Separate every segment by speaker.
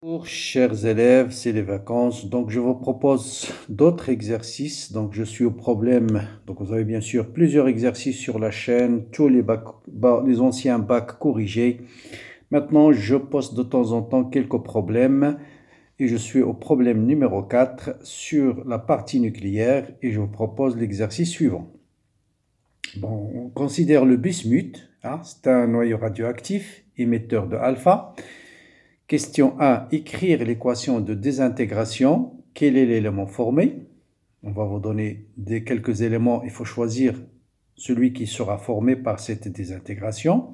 Speaker 1: Bonjour, chers élèves, c'est les vacances, donc je vous propose d'autres exercices. Donc je suis au problème, donc vous avez bien sûr plusieurs exercices sur la chaîne, tous les anciens bacs corrigés. Maintenant, je poste de temps en temps quelques problèmes et je suis au problème numéro 4 sur la partie nucléaire et je vous propose l'exercice suivant. Bon, on considère le bismuth, c'est un noyau radioactif émetteur de alpha. Question 1. Écrire l'équation de désintégration. Quel est l'élément formé? On va vous donner quelques éléments. Il faut choisir celui qui sera formé par cette désintégration.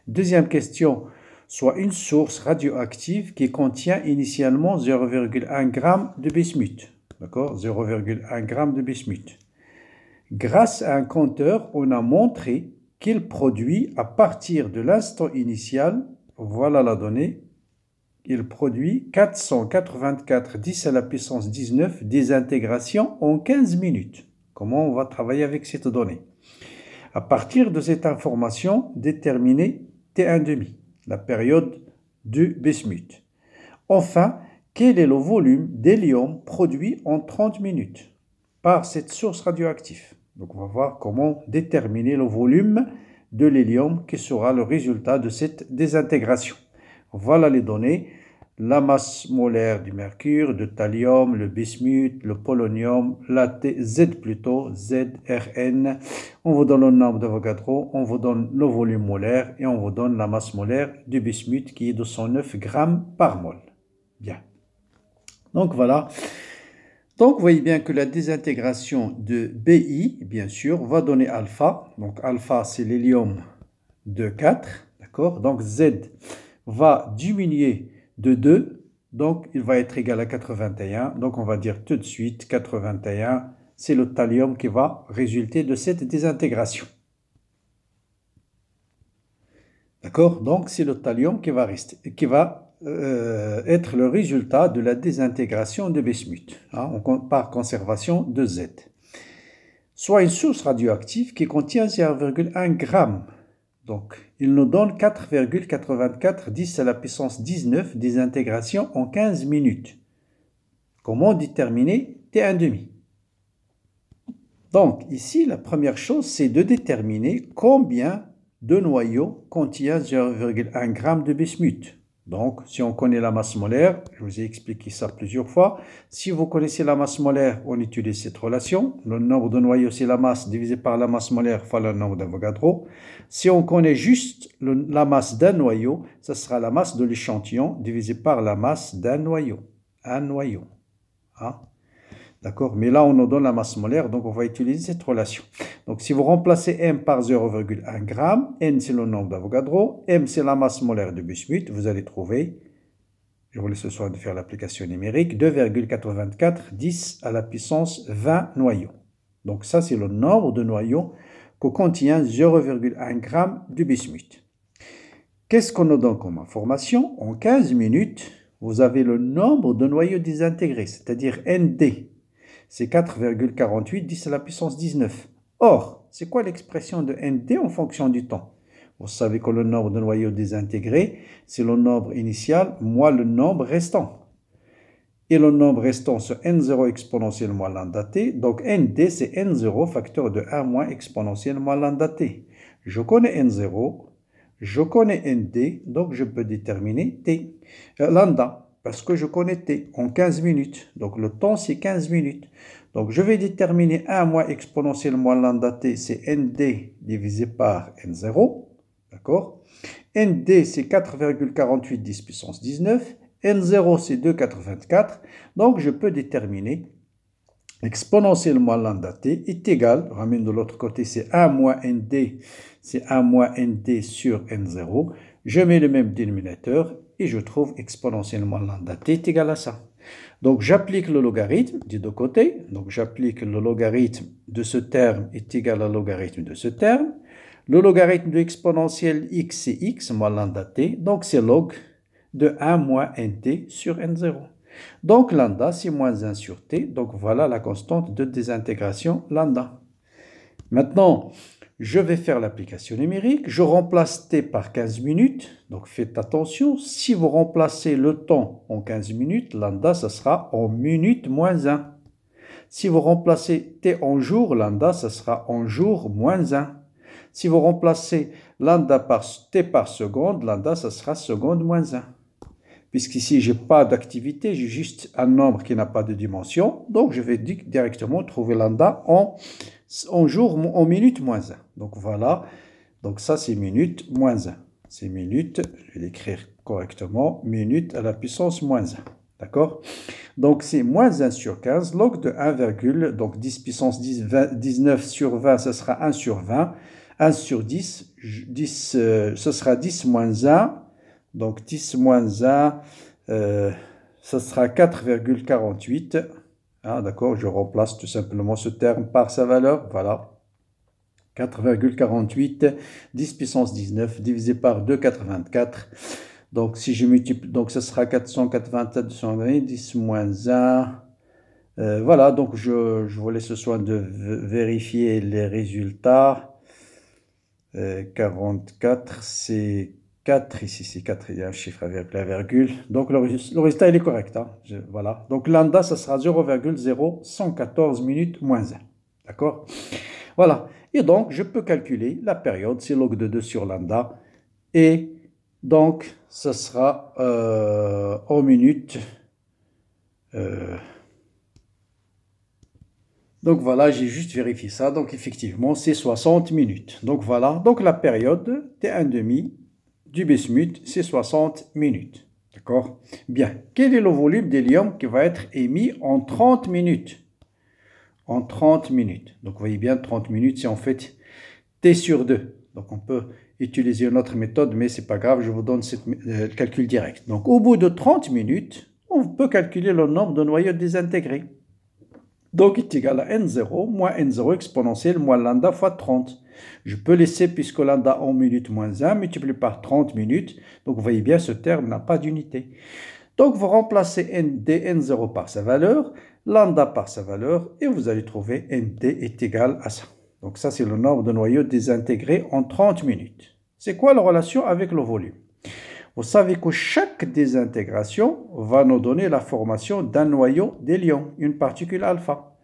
Speaker 1: Deuxième question. Soit une source radioactive qui contient initialement 0,1 g de bismuth. D'accord? 0,1 g de bismuth. Grâce à un compteur, on a montré qu'il produit à partir de l'instant initial, voilà la donnée, il produit 484 10 à la puissance 19 désintégrations en 15 minutes. Comment on va travailler avec cette donnée? À partir de cette information, déterminer T1,5, la période du bismuth. Enfin, quel est le volume d'hélium produit en 30 minutes par cette source radioactive? Donc on va voir comment déterminer le volume de l'hélium qui sera le résultat de cette désintégration. Voilà les données, la masse molaire du mercure, de thallium, le bismuth, le polonium, ZRN. On vous donne le nombre d'Avogadro, on vous donne le volume molaire et on vous donne la masse molaire du bismuth qui est de 109 grammes par mol. Bien. Donc voilà. Donc vous voyez bien que la désintégration de BI, bien sûr, va donner alpha. Donc alpha, c'est l'hélium de 4. D'accord? Donc Z va diminuer de 2, donc il va être égal à 81. Donc on va dire tout de suite 81, c'est le thallium qui va résulter de cette désintégration. D'accord? Donc c'est le thallium qui va être le résultat de la désintégration de bismuth, par conservation de Z. Soit une source radioactive qui contient 0,1 g. Donc, il nous donne 4,84 10 à la puissance 19 désintégration en 15 minutes. Comment déterminer T1,5? Donc, ici, la première chose, c'est de déterminer combien de noyaux contient 0,1 g de bismuth. Donc, si on connaît la masse molaire, je vous ai expliqué ça plusieurs fois. Si vous connaissez la masse molaire, on utilise cette relation. Le nombre de noyaux, c'est la masse divisé par la masse molaire fois le nombre d'Avogadro. Si on connaît juste la masse d'un noyau, ce sera la masse de l'échantillon divisé par la masse d'un noyau. Un noyau. D'accord? Mais là, on nous donne la masse molaire, donc on va utiliser cette relation. Donc, si vous remplacez M par 0,1 g, N, c'est le nombre d'Avogadro, M, c'est la masse molaire de bismuth, vous allez trouver, je vous laisse ce soir de faire l'application numérique, 2,84 10 à la puissance 20 noyaux. Donc, ça, c'est le nombre de noyaux que contient 0,1 g de bismuth. Qu'est-ce qu'on nous donne comme information? En 15 minutes, vous avez le nombre de noyaux désintégrés, c'est-à-dire ND. C'est 4,48 10 à la puissance 19. Or, c'est quoi l'expression de ND en fonction du temps? Vous savez que le nombre de noyaux désintégrés, c'est le nombre initial moins le nombre restant. Et le nombre restant, c'est N0 exponentielle moins lambda t. Donc, ND, c'est N0 facteur de 1 moins exponentielle moins lambda t. Je connais N0, je connais ND, donc je peux déterminer T. Lambda. Parce que je connais T en 15 minutes. Donc, le temps, c'est 15 minutes. Donc, je vais déterminer 1 moins exponentielle moins lambda T, c'est ND divisé par N0. D'accord? ND, c'est 4,48 10 puissance 19. N0, c'est 2,84. Donc, je peux déterminer exponentielle moins lambda T est égal, ramène de l'autre côté, c'est 1 moins ND, c'est 1 moins ND sur N0. Je mets le même dénominateur et je trouve exponentiellement lambda t est égal à ça. Donc, j'applique le logarithme des deux côtés. Donc, j'applique le logarithme de ce terme est égal au logarithme de ce terme. Le logarithme de exponentielle x, c'est x moins lambda t. Donc, c'est log de 1 moins nt sur n0. Donc, lambda, c'est moins 1 sur t. Donc, voilà la constante de désintégration lambda. Maintenant, je vais faire l'application numérique. Je remplace t par 15 minutes. Donc faites attention, si vous remplacez le temps en 15 minutes, lambda, ça sera en minutes moins 1. Si vous remplacez t en jours, lambda, ça sera en jours moins 1. Si vous remplacez lambda par t par seconde, lambda, ça sera seconde moins 1. Puisqu'ici, je n'ai pas d'activité, j'ai juste un nombre qui n'a pas de dimension. Donc, je vais directement trouver lambda en jours, en minutes moins 1. Donc, voilà. Donc, ça, c'est minutes moins 1. C'est minutes, je vais l'écrire correctement, minutes à la puissance moins 1. D'accord? Donc, c'est moins 1 sur 15, log de 1, donc 10 puissance 10, 20, 19 sur 20, ce sera 1 sur 20. 1 sur 10, ce sera 10 moins 1. Donc 10 moins 1, ce sera 4,48. Ah, d'accord, je remplace tout simplement ce terme par sa valeur. Voilà. 4,48, 10 puissance 19 divisé par 2,84. Donc, si je multiplie, donc ce sera 487, 220, 10 moins 1. Voilà, donc je vous laisse le soin de vérifier les résultats. 44, c'est 4. Ici, c'est 4, il y a un chiffre avec la virgule. Donc, le résultat, il est correct. Hein? Voilà. Donc, lambda, ça sera 0,0114 minutes moins 1. D'accord? Voilà. Et donc, je peux calculer la période, c'est log de 2 sur lambda. Et donc, ce sera en minutes. Donc voilà, j'ai juste vérifié ça. Donc effectivement, c'est 60 minutes. Donc voilà, donc la période T1,5 du bismuth, c'est 60 minutes. D'accord? Bien. Quel est le volume d'hélium qui va être émis en 30 minutes? En 30 minutes. Donc vous voyez bien, 30 minutes, c'est en fait T sur 2. Donc on peut utiliser une autre méthode, mais ce n'est pas grave, je vous donne le calcul direct. Donc au bout de 30 minutes, on peut calculer le nombre de noyaux désintégrés. Donc, est égal à n0 moins n0 exponentielle moins lambda fois 30. Je peux laisser, puisque lambda en minutes moins 1, multiplié par 30 minutes. Donc, vous voyez bien, ce terme n'a pas d'unité. Donc, vous remplacez dn0 par sa valeur, lambda par sa valeur, et vous allez trouver nd est égal à ça. Donc, ça, c'est le nombre de noyaux désintégrés en 30 minutes. C'est quoi la relation avec le volume? Vous savez que chaque désintégration va nous donner la formation d'un noyau d'hélium, une particule alpha.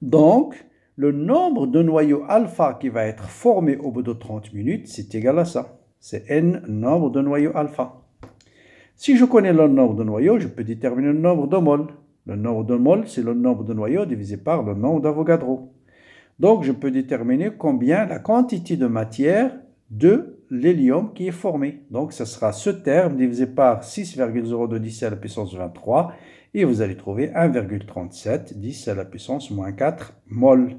Speaker 1: Donc, le nombre de noyaux alpha qui va être formé au bout de 30 minutes, c'est égal à ça. C'est n nombre de noyaux alpha. Si je connais le nombre de noyaux, je peux déterminer le nombre de moles. Le nombre de moles, c'est le nombre de noyaux divisé par le nombre d'Avogadro. Donc, je peux déterminer combien la quantité de matière de l'hélium qui est formé. Donc, ce sera ce terme divisé par 6,02 10 à la puissance 23 et vous allez trouver 1,37 10 à la puissance moins 4 mol.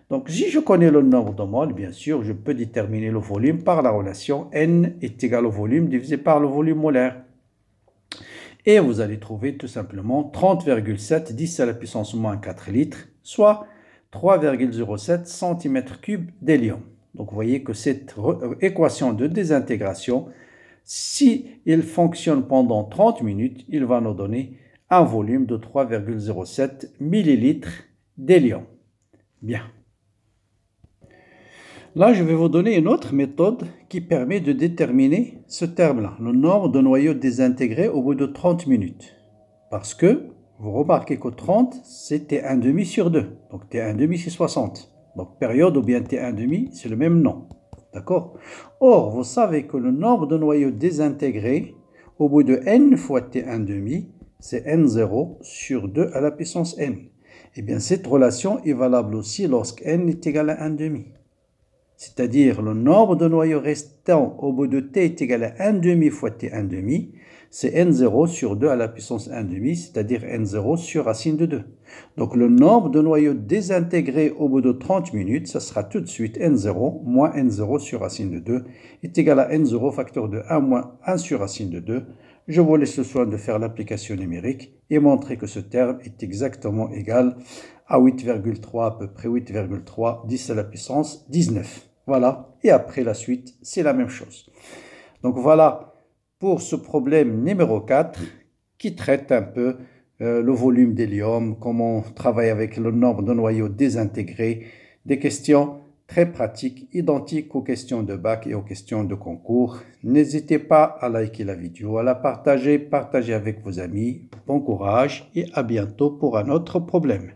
Speaker 1: Donc, si je connais le nombre de moles, bien sûr, je peux déterminer le volume par la relation N est égal au volume divisé par le volume molaire. Et vous allez trouver tout simplement 30,7 10 à la puissance moins 4 litres, soit 3,07 cm3 d'hélium. Donc, vous voyez que cette équation de désintégration, si elle fonctionne pendant 30 minutes, il va nous donner un volume de 3,07 ml d'hélium. Bien. Là, je vais vous donner une autre méthode qui permet de déterminer ce terme-là, le nombre de noyaux désintégrés au bout de 30 minutes. Parce que, vous remarquez que 30, c'est T1,5 sur 2. Donc, T1,5, c'est 60. Donc, période ou bien T1,5, c'est le même nom. D'accord? Or, vous savez que le nombre de noyaux désintégrés au bout de n fois T1,5, c'est n0 sur 2 à la puissance n. Eh bien, cette relation est valable aussi lorsque n est égal à 1,5. C'est-à-dire le nombre de noyaux restants au bout de t est égal à 1,5 fois T1,5, c'est n0 sur 2 à la puissance 1,5, c'est-à-dire n0 sur racine de 2. Donc le nombre de noyaux désintégrés au bout de 30 minutes, ça sera tout de suite n0 moins n0 sur racine de 2 est égal à n0 facteur de 1 moins 1 sur racine de 2. Je vous laisse le soin de faire l'application numérique et montrer que ce terme est exactement égal à 8,3 à peu près 8,3 10 à la puissance 19. Voilà, et après la suite, c'est la même chose. Donc voilà pour ce problème numéro 4 qui traite un peu le volume d'hélium, comment on travaille avec le nombre de noyaux désintégrés, des questions très pratique, identique aux questions de bac et aux questions de concours. N'hésitez pas à liker la vidéo, à la partager, partagez avec vos amis. Bon courage et à bientôt pour un autre problème.